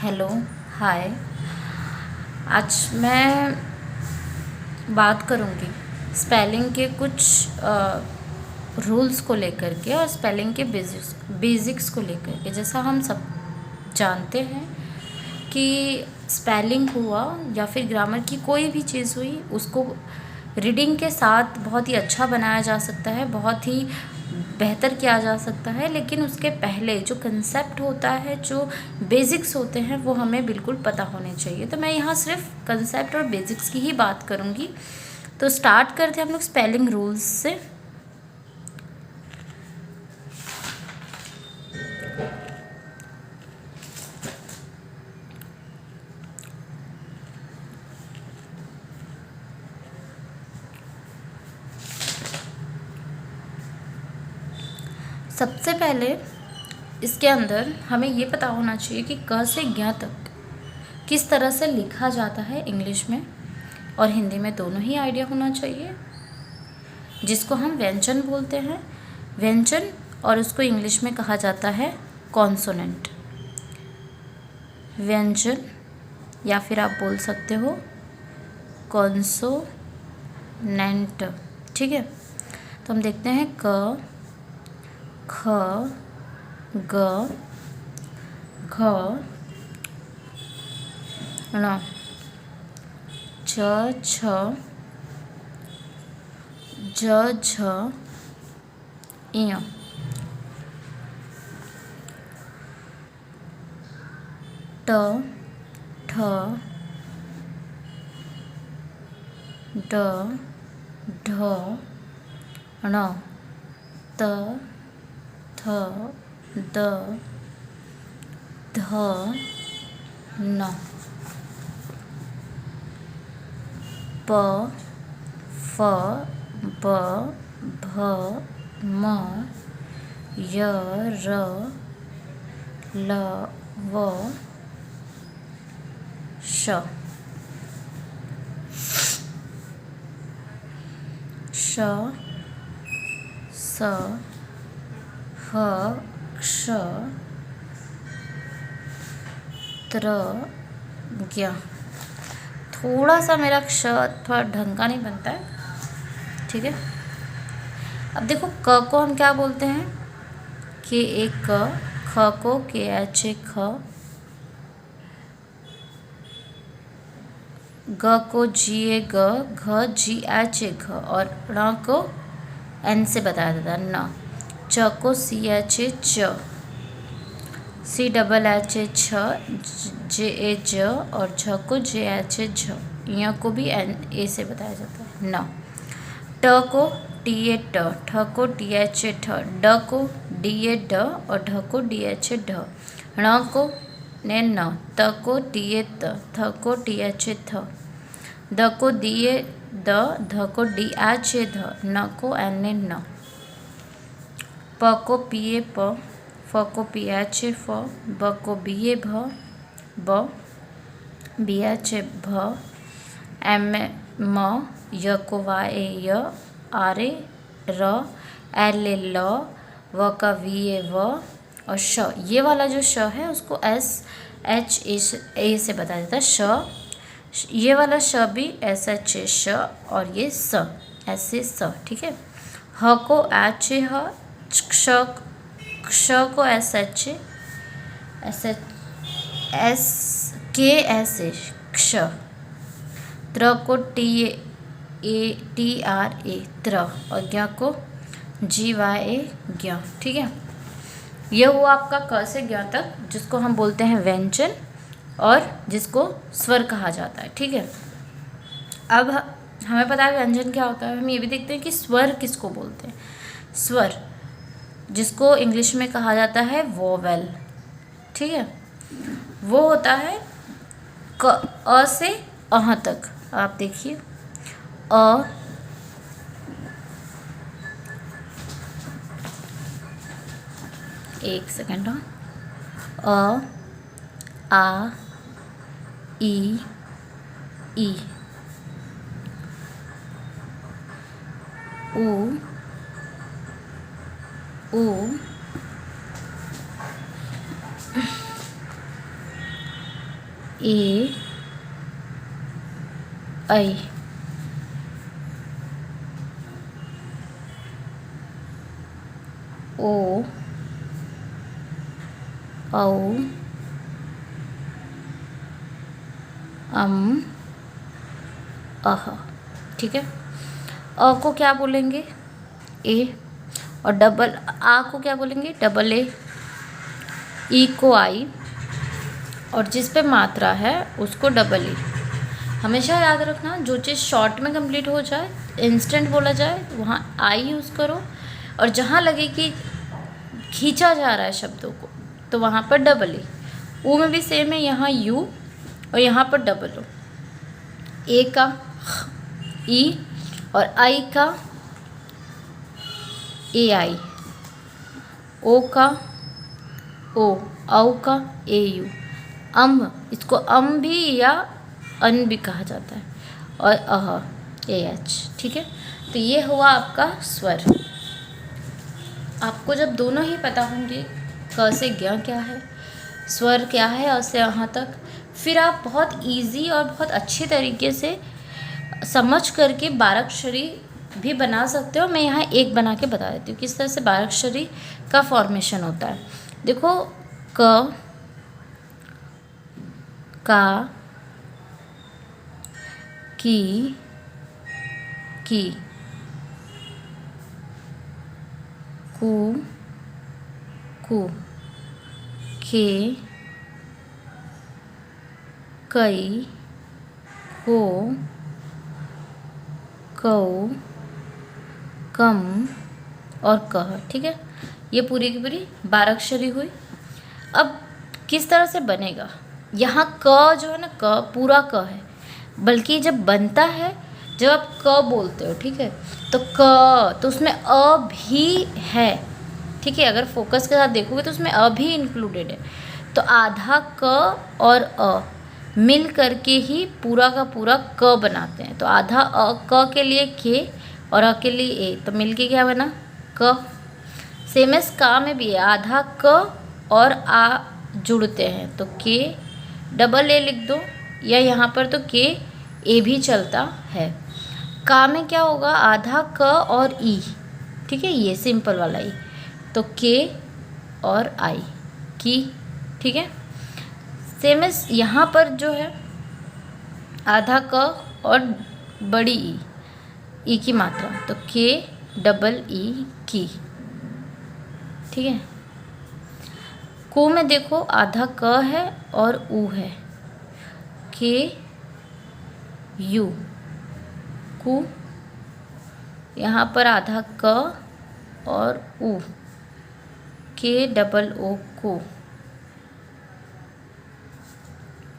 Hello. हाय। आज मैं बात करूँगी स्पेलिंग के कुछ रूल्स को लेकर के और स्पेलिंग के बेसिक्स को लेकर के। जैसा हम सब जानते हैं कि स्पेलिंग हुआ या फिर ग्रामर की कोई भी चीज़ हुई, उसको रीडिंग के साथ बहुत ही अच्छा बनाया जा सकता है, बहुत ही बेहतर किया जा सकता है। लेकिन उसके पहले जो कंसेप्ट होता है, जो बेसिक्स होते हैं, वो हमें बिल्कुल पता होने चाहिए। तो मैं यहाँ सिर्फ कंसेप्ट और बेसिक्स की ही बात करूँगी। तो स्टार्ट करते हैं हम लोग स्पेलिंग रूल्स से। सबसे पहले इसके अंदर हमें ये पता होना चाहिए कि क से ज्ञ तक किस तरह से लिखा जाता है इंग्लिश में और हिंदी में, दोनों ही आइडिया होना चाहिए, जिसको हम व्यंजन बोलते हैं। व्यंजन, और उसको इंग्लिश में कहा जाता है कॉन्सोनेंट। व्यंजन या फिर आप बोल सकते हो कॉन्सोनेंट। ठीक है, तो हम देखते हैं क, ख, ग, घ, ण, च, छ, ज, झ, ञ, ट, ठ, ड, ढ, ण, त, थ, द, ध, न, प, फ, ब, भ, म, य, र, ल, व, श, श, स, ह, क्ष, त्र, ज्ञ। थोड़ा सा मेरा क्ष थोड़ा ढंग का नहीं बनता है, ठीक है। अब देखो, क को हम क्या बोलते हैं? के एक क, ख को के एच ए ख, ग को जी ए ग, घ जी एच ए घ, और ण को एन से बताया जाता है न। च को सी एच ए च, सी डबल एच ए छ, जे ए ज, और झ को जे एच ए झ। य को भी एन ए से बताया जाता है न। ट को टी ए ट, ठ को टी एच ए ठ, ड को डी ए ड, और ढ को डी एच ए ढ। ण को ने न, त को टी ए त, थ को टी एच ए थ, द को दी ए द, ध को डी एच ए ध, न को एन ए न। प को पी ए प, फ को पी एच ए फ, ब को बी ए भ, ब बी एच ए भ, एम ए म, य को वाई ए य, R A raw, L A ल, व का वी ए व, और श, ये वाला जो श है उसको एस एच ए से बताया जाता है श। ये वाला श भी एस एच ए श, और ये स ऐसे स, ठीक है। ह को एच ए ह, क्ष को एस एच ए एस के एस ए क्ष, त्र को T A T R A त्र, और ज्ञ को जी वाई ए ज्ञ, ठीक है। यह हुआ आपका क से ज्ञ तक, जिसको हम बोलते हैं व्यंजन और जिसको स्वर कहा जाता है, ठीक है। अब हमें पता है व्यंजन क्या होता है, हम ये भी देखते हैं कि स्वर किसको बोलते हैं। स्वर, जिसको इंग्लिश में कहा जाता है वोवेल, ठीक है। वो होता है क, अ से अह तक। आप देखिए, अ, एक सेकेंड, अ, आ, ई, ई, उ, ऊ, ए आई, ओ औ अह। ठीक है, अ को क्या बोलेंगे? ए। और डबल आ को क्या बोलेंगे? Double A. ई को आई, और जिस पे मात्रा है उसको डबल ई। हमेशा याद रखना, जो चीज़ शॉर्ट में कंप्लीट हो जाए, इंस्टेंट बोला जाए, वहाँ आई यूज़ करो, और जहाँ लगे कि खींचा जा रहा है शब्दों को, तो वहाँ पर डबल ई। ऊ में भी सेम है, यहाँ यू और यहाँ पर डबल ओ। ए का ई और आई का ए आई, ओ का ओ, औ का ए यू। इसको भी या अन भी कहा जाता है, और अह ए एच। ठीक है, तो ये हुआ आपका स्वर। आपको जब दोनों ही पता होंगे, क से ज्ञ क्या है, स्वर क्या है, अ से अहाँ तक, फिर आप बहुत इजी और बहुत अच्छे तरीके से समझ करके बाराक्षरी भी बना सकते हो। मैं यहाँ एक बना के बता देती हूँ किस तरह से बाराक्षरी का फॉर्मेशन होता है। देखो, क, का, की, कु, खे, कई, को, कौ, कम और कह। ठीक है, ये पूरी की पूरी बाराक्षरी हुई। अब किस तरह से बनेगा? यहाँ क जो है ना, क पूरा क है, बल्कि जब बनता है, जब आप क बोलते हो, ठीक है, तो क तो उसमें अ भी है। ठीक है, अगर फोकस के साथ देखोगे तो उसमें अ भी इंक्लूडेड है। तो आधा क और अ मिल करके ही पूरा का पूरा क बनाते हैं। तो आधा क के लिए के और अ के लिए ए, तो मिल के क्या बना? क। सेम एस का में भी है, आधा क और आ जुड़ते हैं, तो के डबल ए लिख दो, या यहाँ पर तो के ए भी चलता है। का में क्या होगा? आधा क और ई। ठीक है, ये सिंपल वाला ई, तो के और आई की। ठीक है, सेम एस यहाँ पर जो है आधा क और बड़ी ई की मात्रा, तो के डबल ई की। ठीक है, को में देखो आधा क है और ऊ है, के यू कु। यहाँ पर आधा क और ऊ, के डबल ओ को।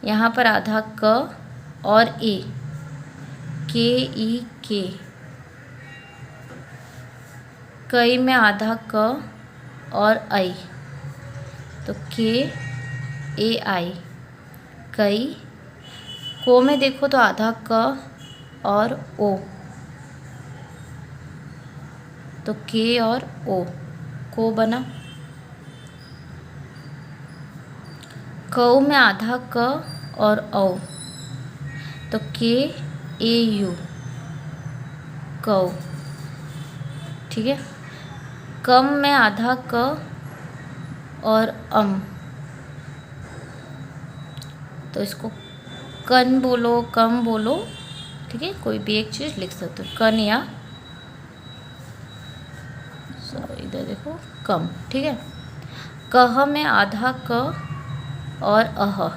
यहाँ पर आधा क और ए, के ई के। कई में आधा क और आई, तो के ए आई कई। को में देखो तो आधा क और ओ, तो के और ओ, को बना। कौ में आधा क और औ, तो के ए यू कौ। ठीक है, कम में आधा क और तो इसको कन बोलो, कम बोलो। ठीक है, कोई भी एक चीज़ लिख सकते हो, कन या इधर देखो कम। ठीक है, कह में आधा क और अह।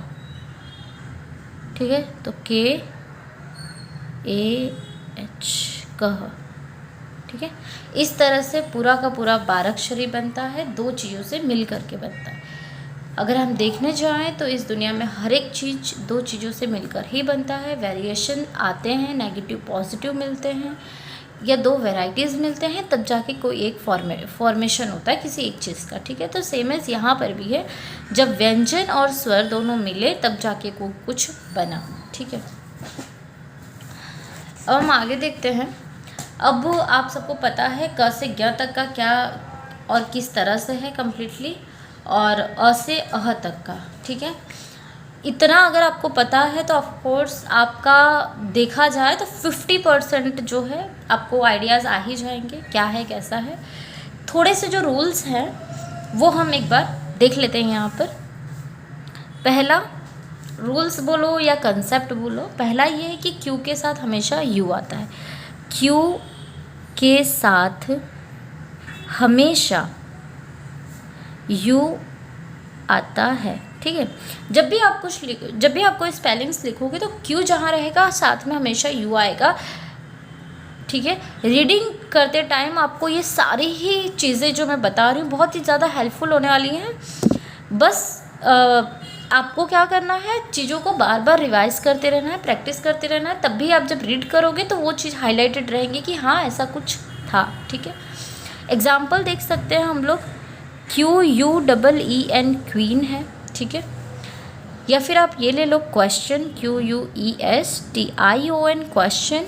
ठीक है, तो के ए एच कह। ठीक है, इस तरह से पूरा का पूरा बाराक्षरी बनता है, दो चीज़ों से मिल करके बनता है। अगर हम देखने जाएं तो इस दुनिया में हर एक चीज़ दो चीज़ों से मिलकर ही बनता है। वेरिएशन आते हैं, नेगेटिव पॉजिटिव मिलते हैं, या दो वैरायटीज़ मिलते हैं, तब जाके कोई एक फॉर्मेशन होता है किसी एक चीज़ का। ठीक है, तो सेम एज यहाँ पर भी है, जब व्यंजन और स्वर दोनों मिले तब जाके को कुछ बना। ठीक है, अब हम आगे देखते हैं। अब आप सबको पता है क से ज्ञ तक का क्या और किस तरह से है कम्प्लीटली, और अ से अह तक का। ठीक है, इतना अगर आपको पता है तो ऑफ कोर्स आपका देखा जाए तो 50% जो है आपको आइडियाज़ आ ही जाएंगे क्या है कैसा है। थोड़े से जो रूल्स हैं वो हम एक बार देख लेते हैं यहाँ पर। पहला रूल्स बोलो या कंसेप्ट बोलो, पहला ये है कि क्यू के साथ हमेशा यू आता है। क्यू के साथ हमेशा यू आता है, ठीक है। जब भी आप कोई स्पेलिंग्स लिखोगे तो क्यू जहाँ रहेगा साथ में हमेशा यू आएगा, ठीक है। रीडिंग करते टाइम आपको ये सारी ही चीज़ें जो मैं बता रही हूँ बहुत ही ज़्यादा हेल्पफुल होने वाली हैं। बस आपको क्या करना है, चीज़ों को बार बार रिवाइज करते रहना है, प्रैक्टिस करते रहना है, तब भी आप जब रीड करोगे तो वो चीज़ हाईलाइटेड रहेंगी कि हाँ ऐसा कुछ था, ठीक है। एग्जाम्पल देख सकते हैं हम लोग, QUEEN क्वीन है, ठीक है। या फिर आप ये ले लो क्वेश्चन, QUESTION क्वेश्चन।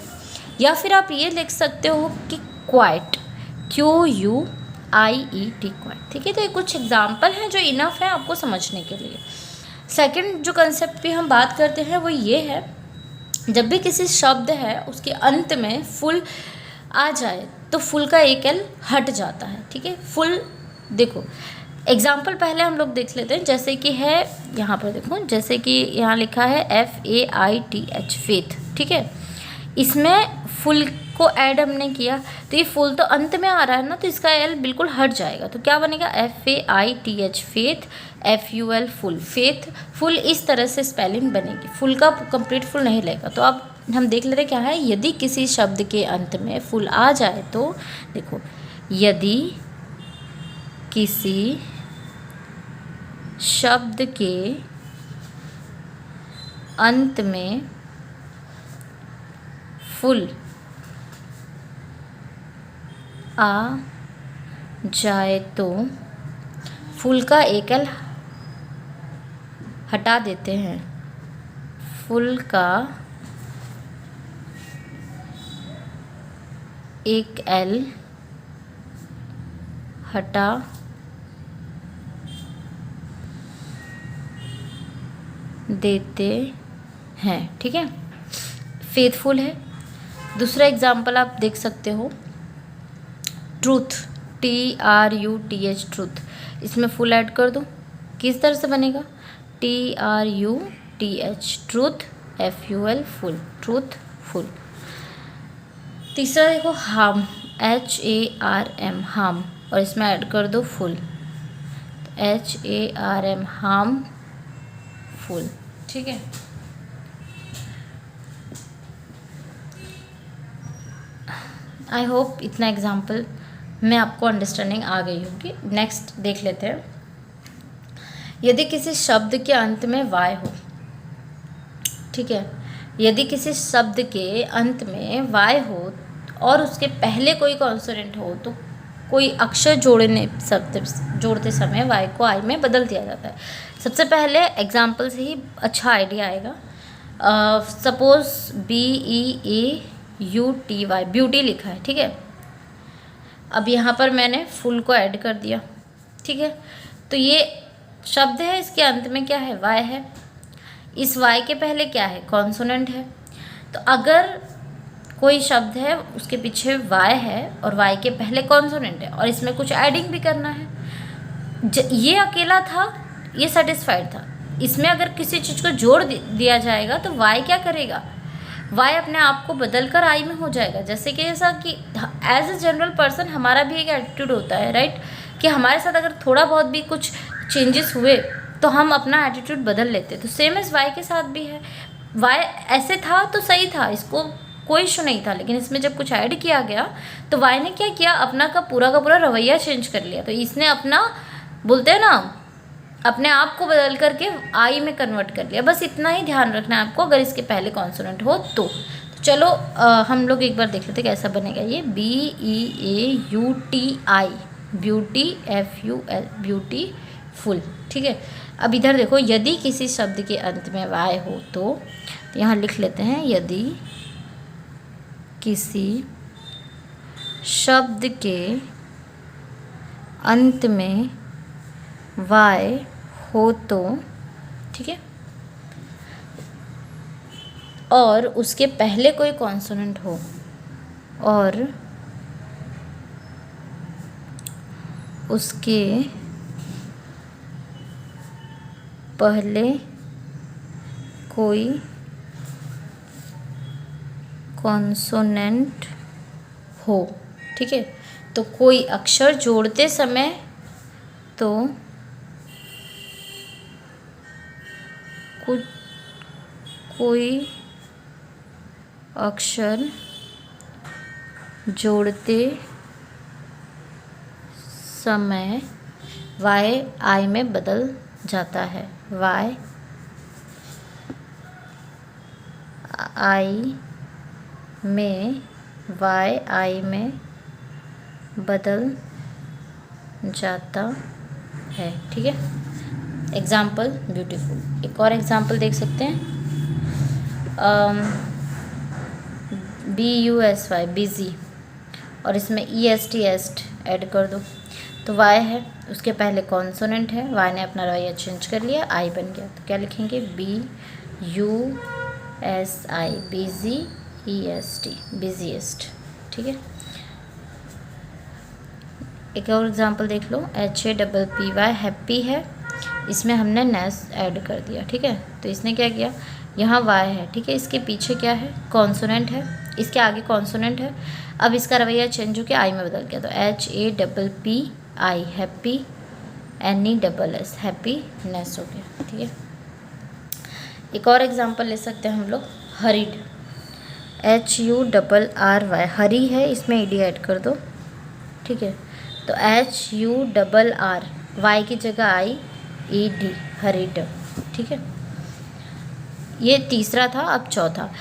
या फिर आप ये लिख सकते हो कि क्वाइट, QUIET क्वाइट, ठीक है। तो ये कुछ एग्जाम्पल हैं जो इनफ है आपको समझने के लिए। सेकंड जो कंसेप्ट पे हम बात करते हैं वो ये है, जब भी किसी शब्द है उसके अंत में फुल आ जाए तो फुल का एक एल हट जाता है, ठीक है। फुल देखो एग्जाम्पल पहले हम लोग देख लेते हैं, जैसे कि है यहाँ पर देखो, जैसे कि यहाँ लिखा है FAITH फेथ, ठीक है। इसमें फुल को ऐड हमने किया तो ये फुल तो अंत में आ रहा है ना, तो इसका एल बिल्कुल हट जाएगा, तो क्या बनेगा FAITH faith, FUL full, faith full, इस तरह से स्पेलिंग बनेगी। फुल का कंप्लीट फुल नहीं लगेगा। तो अब हम देख लेते क्या है, यदि किसी शब्द के अंत में फुल आ जाए तो देखो, यदि किसी शब्द के अंत में फुल आ जाए तो फुल का एक एल हटा देते हैं, फुल का एक एल हटा देते हैं, ठीक है। फेथफुल है। दूसरा एग्जाम्पल आप देख सकते हो, ट्रूथ, TRUTH ट्रूथ, इसमें फुल ऐड कर दो, किस तरह से बनेगा TRUTH truth, FUL full, truth full. तीसरा देखो हार्म, HARM हार्म, और इसमें ऐड कर दो फुल, HARM हार्म फुल, ठीक है। आई होप इतना एग्जाम्पल में आपको अंडरस्टैंडिंग आ गई होगी। नेक्स्ट देख लेते हैं, यदि किसी शब्द के अंत में वाय हो, ठीक है, यदि किसी शब्द के अंत में वाय हो और उसके पहले कोई कॉन्सोनेंट हो तो कोई अक्षर जोड़ते समय वाई को आई में बदल दिया जाता है। सबसे पहले एग्जाम्पल से ही अच्छा आइडिया आएगा। सपोज BEAUTY ब्यूटी लिखा है, ठीक है। अब यहाँ पर मैंने फुल को ऐड कर दिया, ठीक है। तो ये शब्द है, इसके अंत में क्या है, वाई है। इस वाई के पहले क्या है, कॉन्सोनेंट है। तो अगर कोई शब्द है उसके पीछे वाई है और वाई के पहले कॉन्सोनेंट है और इसमें कुछ एडिंग भी करना है, ये अकेला था, ये सेटिस्फाइड था। इसमें अगर किसी चीज़ को जोड़ दिया जाएगा तो वाई क्या करेगा, वाई अपने आप को बदल कर आई में हो जाएगा। जैसे कि ऐसा कि एज ए जनरल पर्सन हमारा भी एक एटीट्यूड होता है, राइट, कि हमारे साथ अगर थोड़ा बहुत भी कुछ चेंजेस हुए तो हम अपना एटीट्यूड बदल लेते। तो सेम एज वाई के साथ भी है, वाई ऐसे था तो सही था, इसको कोई इशू नहीं था, लेकिन इसमें जब कुछ ऐड किया गया तो वाई ने क्या किया, अपना का पूरा रवैया चेंज कर लिया। तो इसने अपना, बोलते हैं ना, अपने आप को बदल करके आई में कन्वर्ट कर लिया। बस इतना ही ध्यान रखना है आपको, अगर इसके पहले कॉन्सोनेंट हो तो चलो हम लोग एक बार देख लेते कैसा बनेगा ये। BEAUTI beauty, FUL beauty full, ठीक है। अब इधर देखो, यदि किसी शब्द के अंत में वाई हो तो यहाँ लिख लेते हैं, यदि किसी शब्द के अंत में वाई हो तो, ठीक है। और उसके पहले कोई कॉन्सोनेंट हो और उसके पहले कोई कॉन्सोनेंट हो, ठीक है। तो कोई अक्षर जोड़ते समय तो कुछ कोई अक्षर जोड़ते समय y i में बदल जाता है, y i में बदल जाता है, ठीक है। Example beautiful. एक और एग्जाम्पल देख सकते हैं, BUSY बिज़ी, और इसमें EST ऐड कर दो तो y है, उसके पहले कॉन्सोनेंट है, y ने अपना रवैया चेंज कर लिया, I बन गया। तो क्या लिखेंगे, BUSI बिज़ी, EST बिज़ीएस्ट, ठीक है। एक और एग्जांपल देख लो, HAPPY हैप्पी है, इसमें हमने नेस ऐड कर दिया, ठीक है। तो इसने क्या किया, यहाँ y है, ठीक है, इसके पीछे क्या है, कॉन्सोनेंट है, इसके आगे कॉन्सोनेंट है, अब इसका रवैया चेंज होकर I में बदल गया। तो HAPPY हैप्पी, NESS हैप्पीनेस हो गया, ठीक है। एक और एग्जांपल ले सकते हैं हम लोग, हरीड, HURRY हरी है, इसमें ED ऐड कर दो, ठीक है। तो HURR Y की जगह IED हरीड, ठीक है। ये तीसरा था, अब चौथा।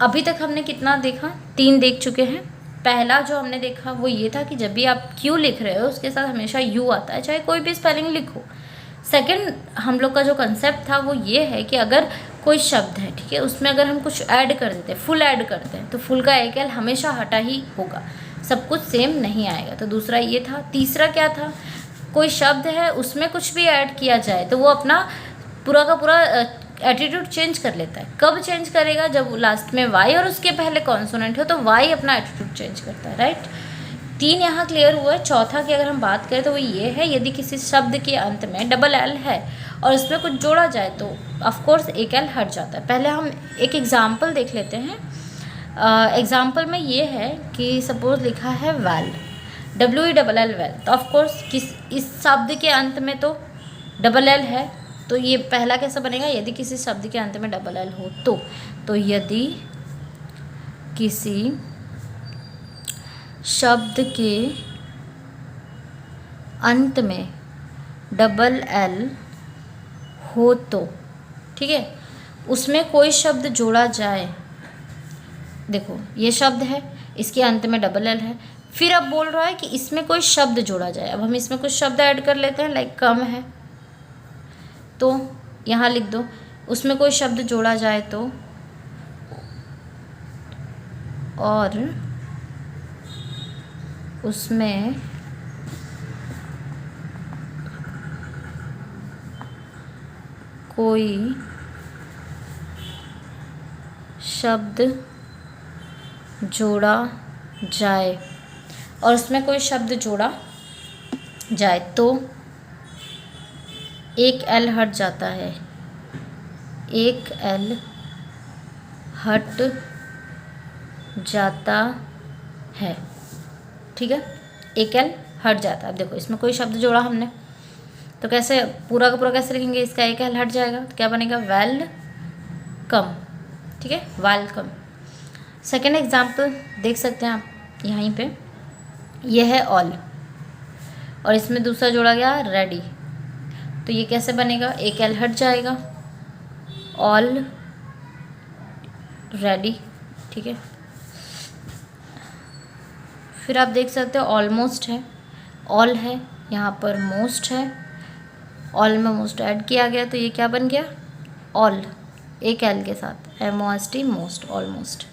अभी तक हमने कितना देखा, 3 देख चुके हैं। पहला जो हमने देखा वो ये था कि जब भी आप Q लिख रहे हो उसके साथ हमेशा U आता है, चाहे कोई भी स्पेलिंग लिखो। सेकंड हम लोग का जो कंसेप्ट था वो ये है कि अगर कोई शब्द है, ठीक है, उसमें अगर हम कुछ ऐड कर देते हैं, फुल ऐड करते हैं, तो फुल का एक एल हमेशा हटा ही होगा, सब कुछ सेम नहीं आएगा। तो दूसरा ये था। तीसरा क्या था, कोई शब्द है उसमें कुछ भी ऐड किया जाए तो वो अपना पूरा का पूरा एटीट्यूड चेंज कर लेता है। कब चेंज करेगा, जब लास्ट में y और उसके पहले कॉन्सोनेंट हो तो y अपना एटीट्यूड चेंज करता है, राइट। 3 यहाँ क्लियर हुआ है। चौथा की अगर हम बात करें तो वो ये है, यदि किसी शब्द के अंत में डबल एल है और उसमें कुछ जोड़ा जाए तो ऑफकोर्स एक एल हट जाता है। पहले हम एक एग्जाम्पल देख लेते हैं। एग्जाम्पल में ये है कि सपोज लिखा है वेल, WELL वेल, तो ऑफकोर्स इस शब्द के अंत में तो डबल एल है, तो ये पहला कैसा बनेगा, यदि किसी शब्द के अंत में डबल एल हो तो यदि किसी शब्द के अंत में डबल एल हो तो, ठीक है, उसमें कोई शब्द जोड़ा जाए। देखो ये शब्द है, इसके अंत में डबल एल है, फिर अब बोल रहा है कि इसमें कोई शब्द जोड़ा जाए। अब हम इसमें कुछ शब्द ऐड कर लेते हैं, लाइक कम है तो यहाँ लिख दो, उसमें कोई शब्द जोड़ा जाए तो, और उसमें कोई शब्द जोड़ा जाए और उसमें कोई शब्द जोड़ा जाए तो एक एल हट जाता है, एक एल हट जाता है, ठीक है, एक एल हट जाता है। अब देखो इसमें कोई शब्द जोड़ा हमने तो कैसे पूरा का पूरा कैसे लिखेंगे, इसका एक एल हट जाएगा तो क्या बनेगा, वेल कम, ठीक है, वेलकम। सेकेंड एग्जाम्पल देख सकते हैं आप यहीं पे, यह है ऑल और इसमें दूसरा जोड़ा गया रेडी, तो ये कैसे बनेगा, एक एल हट जाएगा, ऑल रेडी, ठीक है। फिर आप देख सकते हो ऑलमोस्ट है, ऑल है, यहाँ पर मोस्ट है, ऑल में मोस्ट ऐड किया गया तो ये क्या बन गया, ऑल, एक एल के साथ, MOST मोस्ट, ऑलमोस्ट,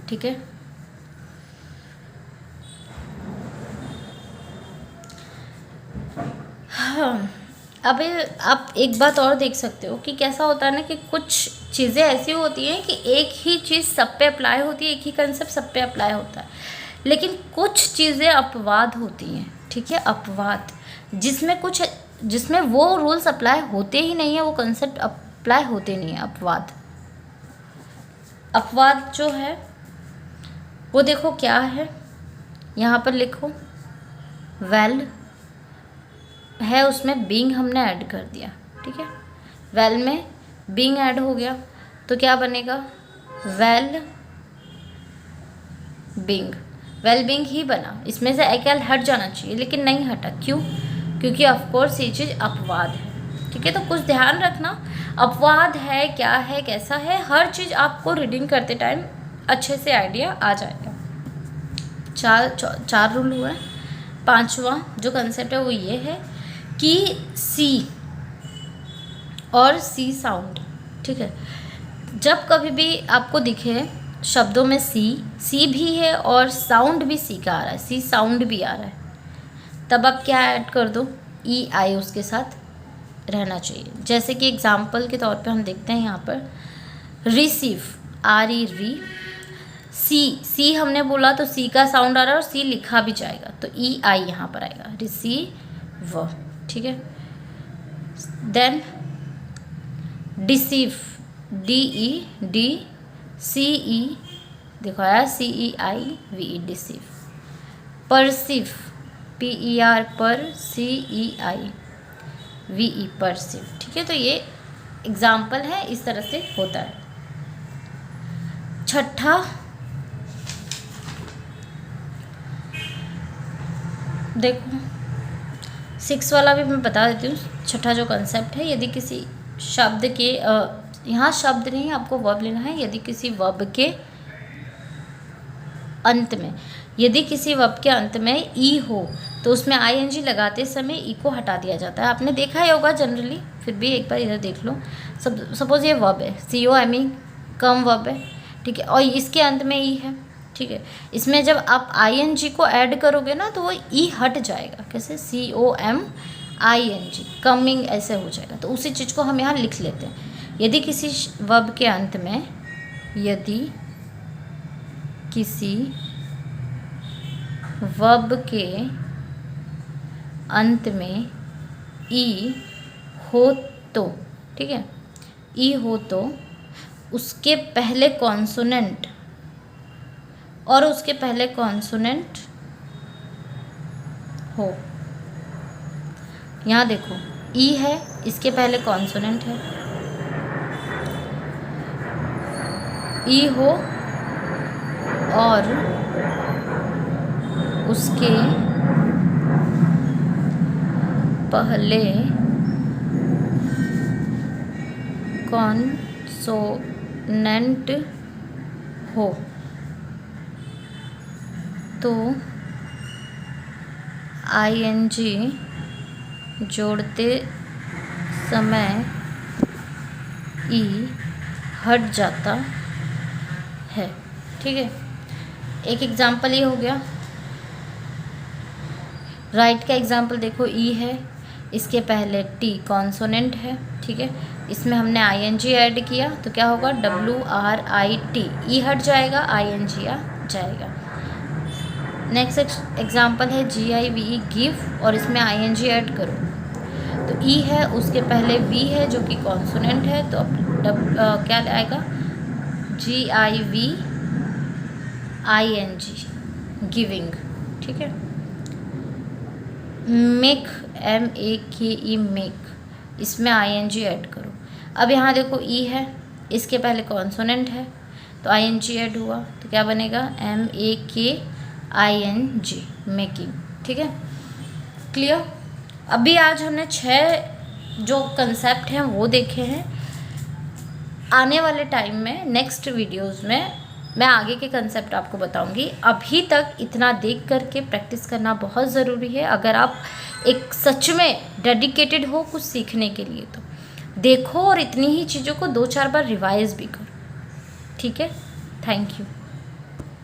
ठीक है। हाँ, अब आप एक बात और देख सकते हो कि कैसा होता है ना कि कुछ चीज़ें ऐसी होती हैं कि एक ही चीज़ सब पे अप्लाई होती है, एक ही कंसेप्ट सब पे अप्लाई होता है, लेकिन कुछ चीज़ें अपवाद होती हैं, ठीक है, अपवाद, जिसमें वो रूल्स अप्लाई होते ही नहीं है, वो कंसेप्ट अप्लाई होते नहीं है। अपवाद जो है वो देखो क्या है, यहाँ पर लिखो वेल है, उसमें बीइंग हमने ऐड कर दिया, ठीक है, वेल में बीइंग ऐड हो गया तो क्या बनेगा, वेल बीइंग ही बना। इसमें से एल हट जाना चाहिए लेकिन नहीं हटा, क्यों? क्योंकि ऑफकोर्स ये चीज़ अपवाद है, ठीक है। तो कुछ ध्यान रखना, अपवाद है क्या है कैसा है, हर चीज़ आपको रीडिंग करते टाइम अच्छे से आइडिया आ जाएगा। चार रूल हुए। पांचवा जो कंसेप्ट है वो ये है कि सी और सी साउंड, ठीक है, जब कभी भी आपको दिखे शब्दों में सी भी है और साउंड भी सी का आ रहा है, सी साउंड भी आ रहा है, तब आप क्या ऐड कर दो, ई आई उसके साथ रहना चाहिए। जैसे कि एग्जाम्पल के तौर पे हम देखते हैं यहाँ पर रिसीव, आर ई री, सी हमने बोला तो सी का साउंड आ रहा है और सी लिखा भी जाएगा तो ई आई यहाँ पर आएगा, रिसीव, ठीक है। Then deceive, d e d c e, देखो आया c e i v e, deceive. Perceive, p e r per c e i v E, perceive, ठीक है। तो ये एग्जाम्पल है, इस तरह से होता है। छठा देखो 6 वाला भी मैं बता देती हूँ। छठा जो कंसेप्ट है, यदि किसी शब्द के यहाँ शब्द नहीं, आपको वर्ब लेना है, यदि किसी वर्ब के अंत में, यदि किसी वर्ब के अंत में ई हो तो उसमें आईएनजी लगाते समय ई को हटा दिया जाता है। आपने देखा ही होगा जनरली, फिर भी एक बार इधर देख लो। सपोज ये वर्ब है, COME कम वर्ब है, ठीक है, और इसके अंत में ई है, ठीक है। इसमें जब आप आईएनजी को ऐड करोगे ना तो वो ई हट जाएगा, कैसे, COMING, कमिंग, ऐसे हो जाएगा। तो उसी चीज़ को हम यहाँ लिख लेते हैं। यदि किसी वर्ब के अंत में, यदि किसी वर्ब के अंत में ई हो तो, ठीक है, ई हो तो उसके पहले कॉन्सोनेंट और उसके पहले कॉन्सोनेंट हो। यहाँ देखो ई है, इसके पहले कॉन्सोनेंट है, ई हो और उसके पहले कॉन्सोनेंट हो तो आईएनजी जोड़ते समय ई हट जाता है, ठीक है। एक एग्जाम्पल ये हो गया। राइट का एग्जाम्पल देखो, ई है, इसके पहले टी कॉन्सोनेंट है, ठीक है, इसमें हमने आईएनजी ऐड किया तो क्या होगा, WRIT, ई हट जाएगा, आईएनजी आ जाएगा। नेक्स्ट एग्जाम्पल है GIVE, गिव, और इसमें आईएनजी ऐड करो तो ई है, उसके पहले वी है जो कि कॉन्सोनेंट है, तो क्या आएगा, GIVING, गिविंग, ठीक है। मेक, MAKE, मेक, इसमें आईएनजी ऐड करो। अब यहाँ देखो ई है, इसके पहले कॉन्सोनेंट है तो आईएनजी ऐड हुआ तो क्या बनेगा, MAKING, मेकिंग, ठीक है, क्लियर। अभी आज हमने 6 जो कंसेप्ट हैं वो देखे हैं। आने वाले टाइम में नेक्स्ट वीडियोस में मैं आगे के कंसेप्ट आपको बताऊंगी। अभी तक इतना देख करके प्रैक्टिस करना बहुत ज़रूरी है। अगर आप एक सच में डेडिकेटेड हो कुछ सीखने के लिए तो देखो और इतनी ही चीज़ों को 2-4 बार रिवाइज भी करो, ठीक है। Thank you.